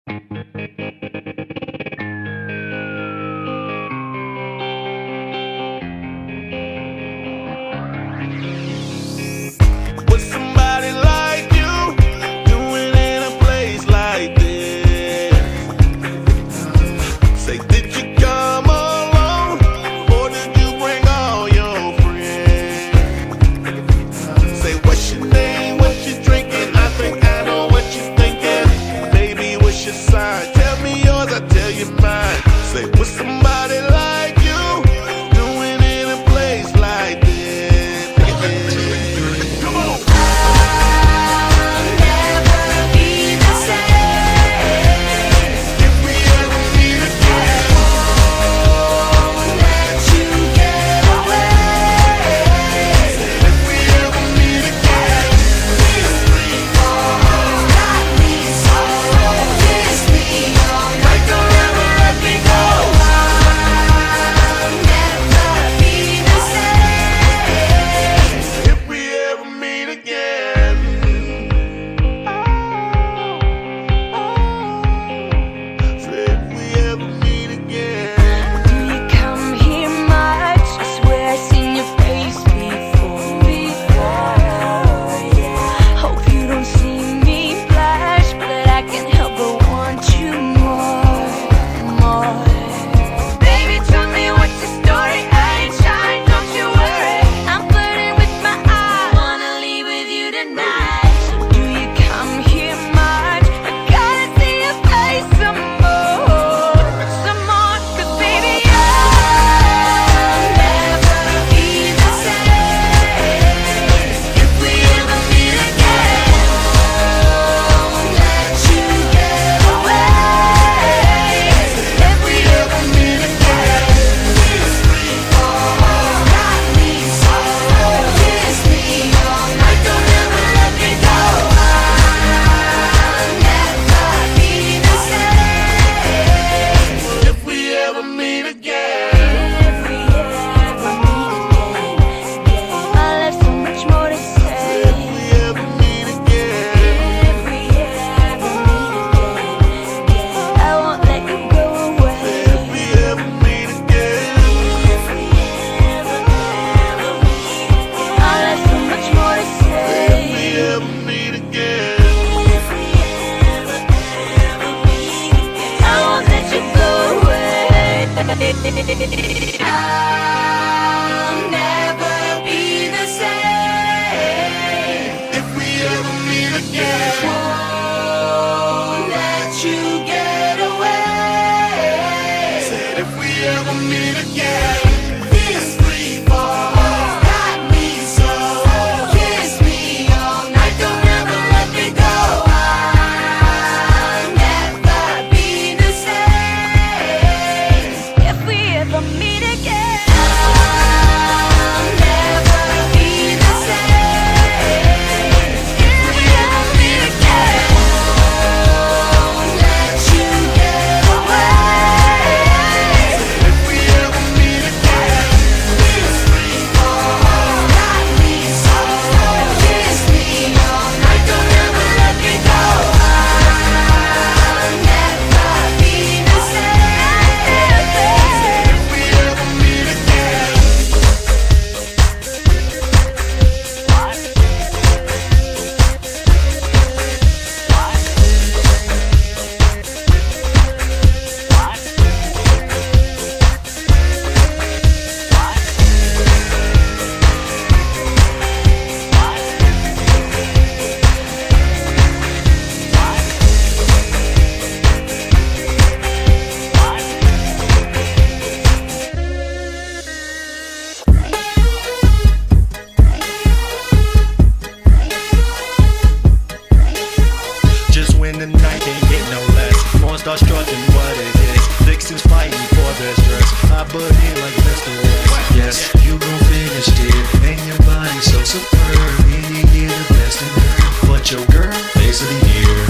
With somebody like you doing in a place like this? Say, did you come alone or did you bring all your friends? Say, what's your name, what you drinking? I think I know what you're thinking. Baby, what's your sign? Tell me yours, I tell you mine. Say, with somebody like you doing in a place like this? Come on. I'll never be the same if we ever meet again. Won't let you get away. Said if we ever meet again, this free fall got me so. Kiss me all night, don't ever let me go. I'll never be the same if we ever meet again. I'll never be the same if we ever meet again. Won't let you get away. If we ever meet again, this free fall got me so. Kiss me all night, don't ever let me go. I'll never be the same if we ever meet again. Just when the night can't get no less, morn starts struggling what it is. Vixens fighting for their stress. I butt in like Mr. West. Yes, you gon' finish it. And your body so superb. And you get the best in her. But your girl, face of the year.